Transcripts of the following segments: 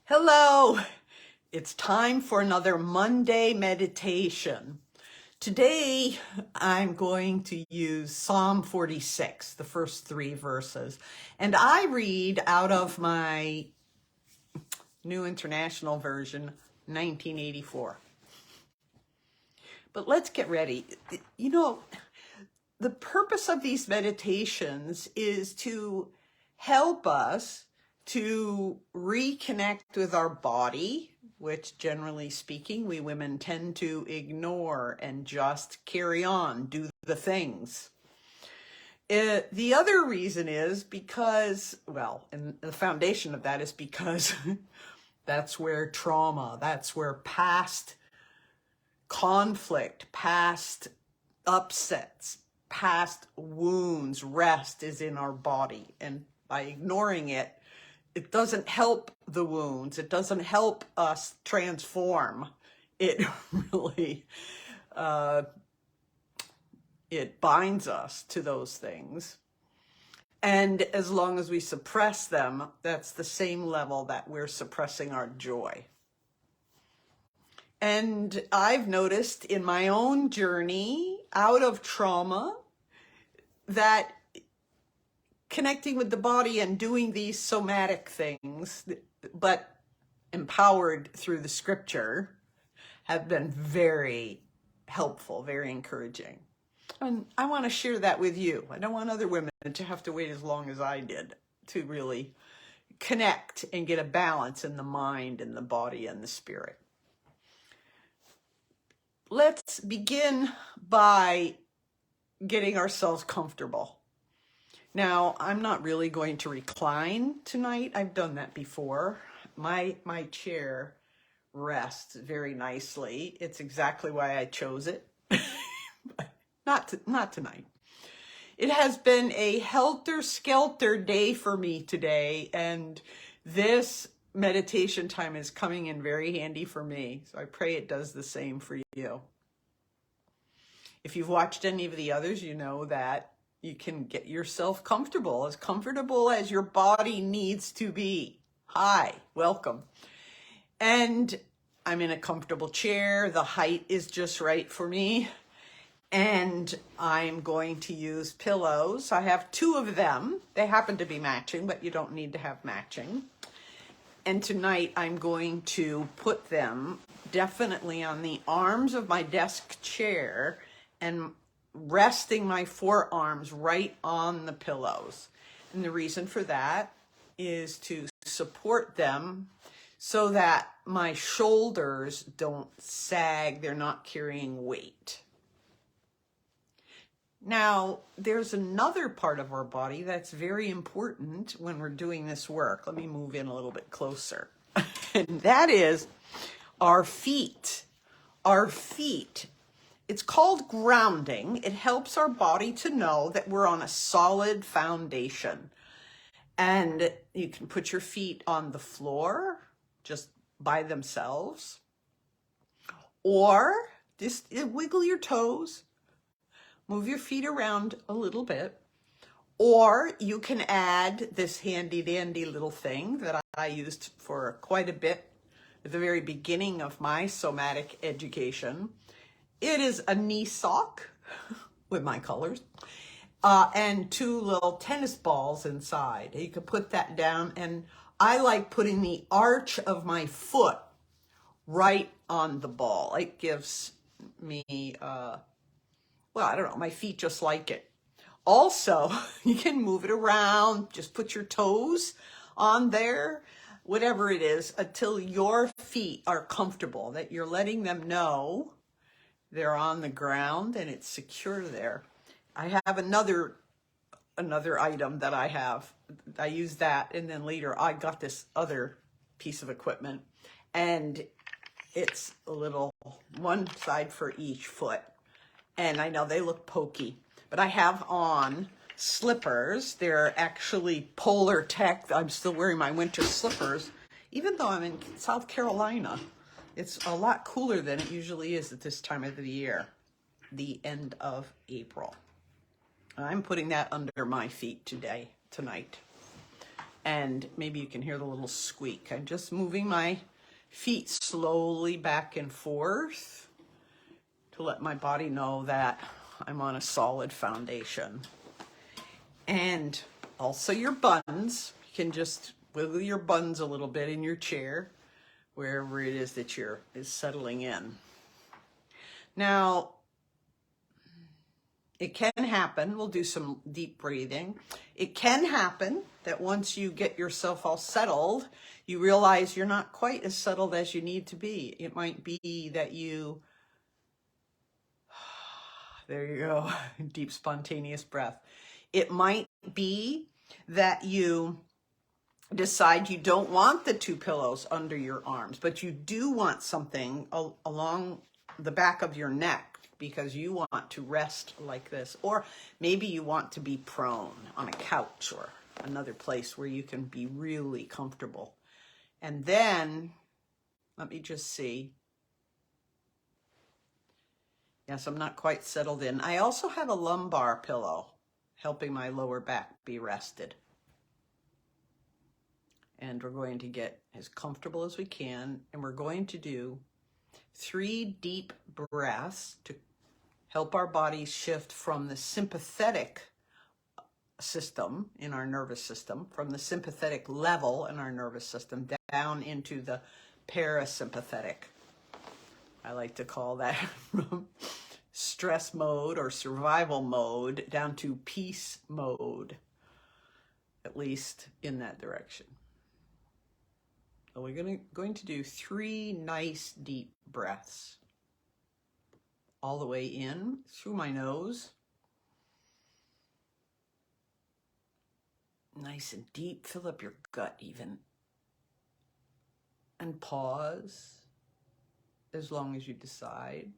Hello, it's time for another Monday meditation. Today, I'm going to use Psalm 46, the first three verses, and I read out of my New International Version, 1984. But let's get ready. The purpose of these meditations is to help us to reconnect with our body, which generally speaking, we women tend to ignore and just carry on, do the things. The other reason is because, and the foundation of that is because that's where trauma, that's where past conflict, past upsets, past wounds rest is in our body. And by ignoring it, it doesn't help the wounds. It doesn't help us transform. It really, it binds us to those things. And as long as we suppress them, that's the same level that we're suppressing our joy. And I've noticed in my own journey out of trauma that connecting with the body and doing these somatic things, but empowered through the scripture, have been very helpful, very encouraging. And I want to share that with you. I don't want other women to have to wait as long as I did to really connect and get a balance in the mind and the body and the spirit. Let's begin by getting ourselves comfortable. Now, I'm not really going to recline tonight. I've done that before. My chair rests very nicely. It's exactly why I chose it. Not tonight. It has been a helter-skelter day for me today, and this meditation time is coming in very handy for me. So I pray it does the same for you. If you've watched any of the others, you know that you can get yourself comfortable as your body needs to be. Hi, welcome. And I'm in a comfortable chair. The height is just right for me. And I'm going to use pillows. I have two of them. They happen to be matching, but you don't need to have matching. And tonight I'm going to put them definitely on the arms of my desk chair and resting my forearms right on the pillows. And the reason for that is to support them so that my shoulders don't sag, they're not carrying weight. Now, there's another part of our body that's very important when we're doing this work. Let me move in a little bit closer. And that is our feet. Our feet. It's called grounding. It helps our body to know that we're on a solid foundation. And you can put your feet on the floor just by themselves, or just wiggle your toes. Move your feet around a little bit, or you can add this handy dandy little thing that I used for quite a bit at the very beginning of my somatic education. It is a knee sock with my colors and two little tennis balls inside. You can put that down, and I like putting the arch of my foot right on the ball. It gives me I don't know, my feet just like it. Also, you can move it around, just put your toes on there, whatever it is, until your feet are comfortable, that you're letting them know they're on the ground and it's secure there. I have another item that I have. I use that, and then later I got this other piece of equipment, and it's a little one side for each foot. And I know they look pokey, but I have on slippers. They're actually Polar Tech. I'm still wearing my winter slippers, even though I'm in South Carolina. It's a lot cooler than it usually is at this time of the year, the end of April. I'm putting that under my feet tonight. And maybe you can hear the little squeak. I'm just moving my feet slowly back and forth to let my body know that I'm on a solid foundation. And also your buns. You can just wiggle your buns a little bit in your chair, wherever it is that is settling in. Now, it can happen, we'll do some deep breathing. It can happen that once you get yourself all settled, you realize you're not quite as settled as you need to be. It might be that there you go, deep spontaneous breath. It might be that you decide you don't want the two pillows under your arms, but you do want something along the back of your neck because you want to rest like this. Or maybe you want to be prone on a couch or another place where you can be really comfortable. And then, let me just see. Yes, I'm not quite settled in. I also have a lumbar pillow helping my lower back be rested. And we're going to get as comfortable as we can, and we're going to do 3 deep breaths to help our bodies shift from the sympathetic system in our nervous system, from the sympathetic level in our nervous system, down into the parasympathetic. I like to call that from stress mode or survival mode down to peace mode, at least in that direction. So we're going to do 3 nice deep breaths. All the way in through my nose. Nice and deep, fill up your gut even. And pause as long as you decide.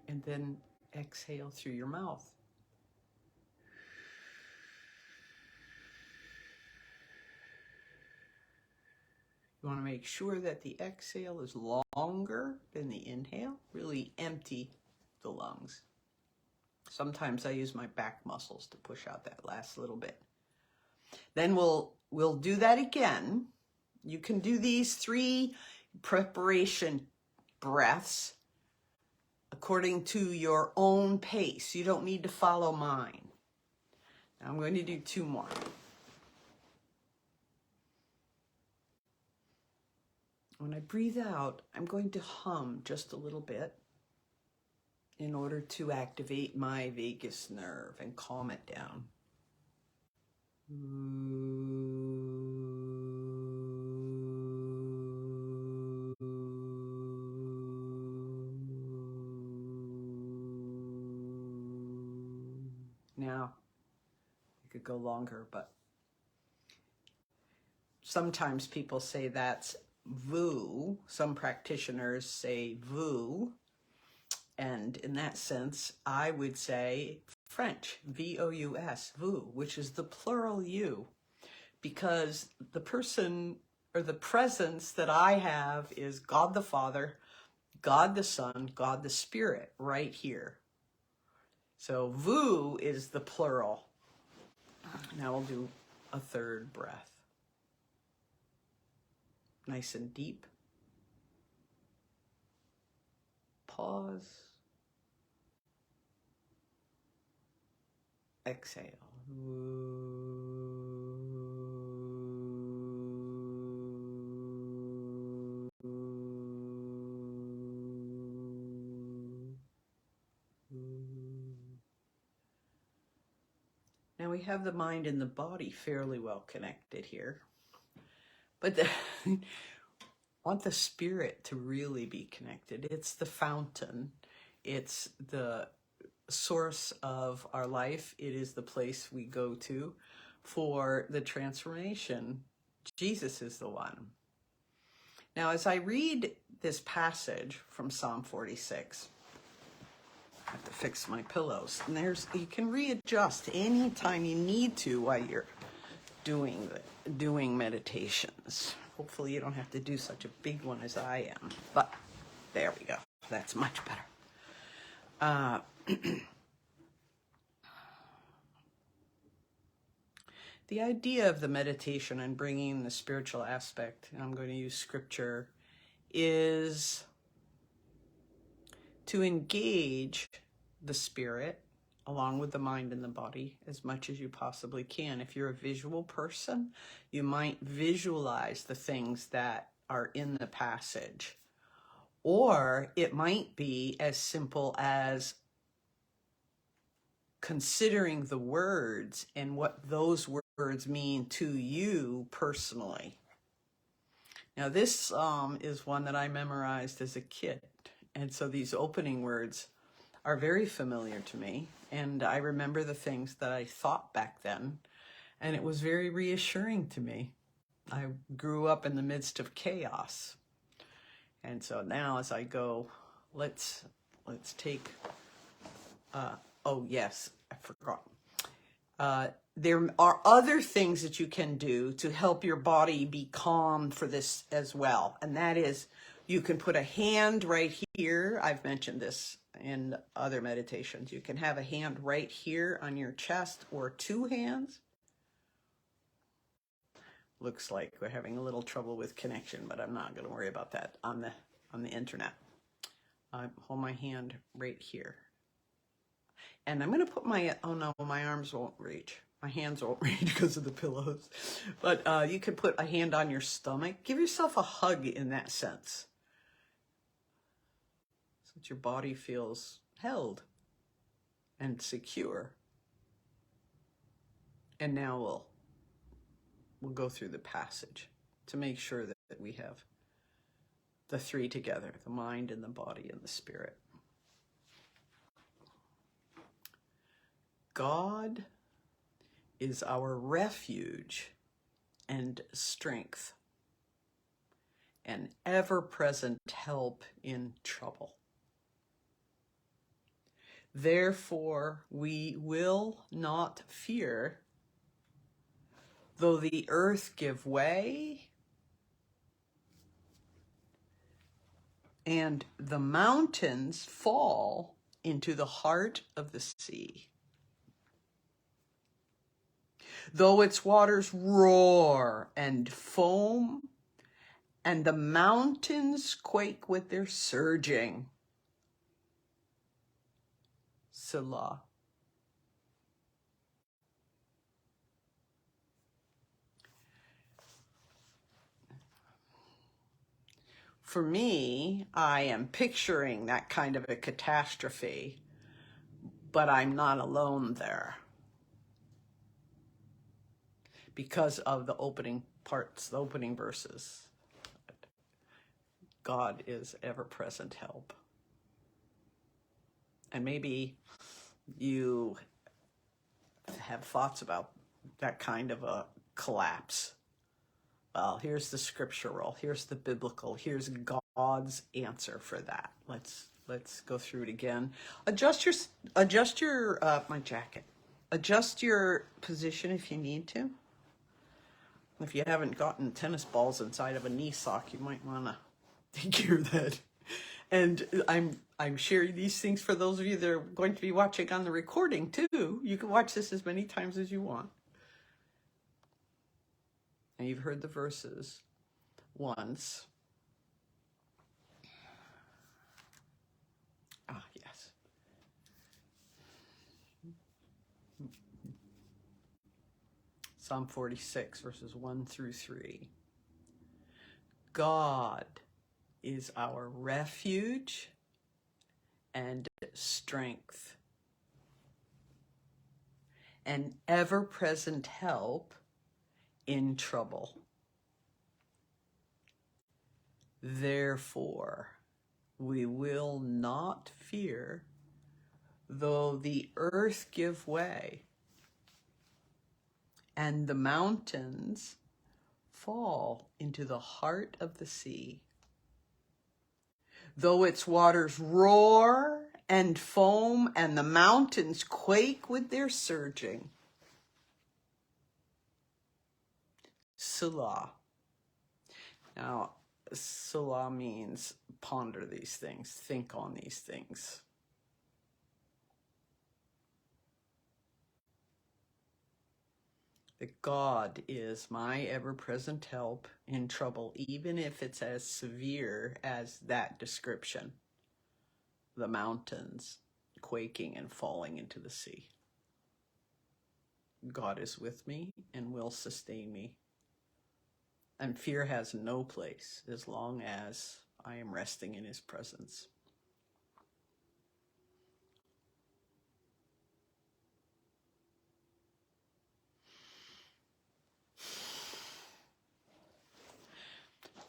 And then exhale through your mouth. You want to make sure that the exhale is longer than the inhale. Really empty the lungs. Sometimes I use my back muscles to push out that last little bit. Then we'll do that again. You can do these 3 preparation breaths according to your own pace. You don't need to follow mine. Now I'm going to do 2 more. When I breathe out, I'm going to hum just a little bit in order to activate my vagus nerve and calm it down. Now, I could go longer, but sometimes people say that's VOO. Some practitioners say VOO. And in that sense, I would say French, V-O-U-S, VOO, which is the plural you, because the person or the presence that I have is God the Father, God the Son, God the Spirit right here. So VOO is the plural. Now we'll do a 3rd breath. Nice and deep. Pause. Exhale. Now we have the mind and the body fairly well connected here. But I want the spirit to really be connected. It's the fountain. It's the source of our life. It is the place we go to for the transformation. Jesus is the one. Now, as I read this passage from Psalm 46, I have to fix my pillows. And you can readjust anytime you need to while you're doing meditations. Hopefully you don't have to do such a big one as I am. But there we go. That's much better. the idea of the meditation and bringing the spiritual aspect, and I'm going to use scripture, is to engage the spirit along with the mind and the body as much as you possibly can. If you're a visual person, you might visualize the things that are in the passage. Or it might be as simple as considering the words and what those words mean to you personally. Now, this is one that I memorized as a kid. And so these opening words are very familiar to me. And I remember the things that I thought back then. And it was very reassuring to me. I grew up in the midst of chaos. And so now as I go, let's take, oh yes, I forgot. There are other things that you can do to help your body be calm for this as well. And that is, you can put a hand right here. I've mentioned this in other meditations. You can have a hand right here on your chest, or two hands. Looks like we're having a little trouble with connection, but I'm not going to worry about that on the internet. Hold my hand right here. And I'm going to put my, oh no, my arms won't reach. My hands won't reach because of the pillows. But you can put a hand on your stomach. Give yourself a hug in that sense, so that your body feels held and secure. And now we'll go through the passage to make sure that we have the three together, the mind and the body and the spirit. God is our refuge and strength, an ever-present help in trouble. Therefore, we will not fear, though the earth give way and the mountains fall into the heart of the sea. Though its waters roar and foam, and the mountains quake with their surging. Selah. For me, I am picturing that kind of a catastrophe, but I'm not alone there, because of the opening parts, the opening verses. God is ever-present help. And maybe you have thoughts about that kind of a collapse. Well, here's the scriptural, here's the biblical, here's God's answer for that. Let's go through it again. Adjust your my jacket. Adjust your position if you need to. If you haven't gotten tennis balls inside of a knee sock, you might want to take care of that. And I'm sharing these things for those of you that are going to be watching on the recording too. You can watch this as many times as you want. And you've heard the verses once. Ah, yes. Psalm 46, verses 1 through 3. God is our refuge and strength, an ever-present help in trouble. Therefore, we will not fear, though the earth give way and the mountains fall into the heart of the sea. Though its waters roar and foam and the mountains quake with their surging. Selah. Now, Selah means ponder these things, think on these things. that God is my ever-present help in trouble, even if it's as severe as that description, the mountains quaking and falling into the sea. God is with me and will sustain me. And fear has no place as long as I am resting in his presence.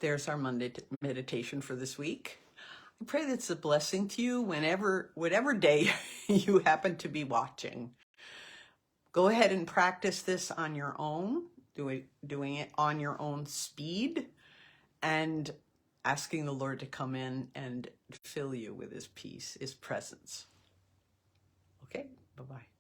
There's our Monday meditation for this week. I pray that's a blessing to you whatever day you happen to be watching. Go ahead and practice this on your own, doing it on your own speed, and asking the Lord to come in and fill you with his peace, his presence. Okay, bye-bye.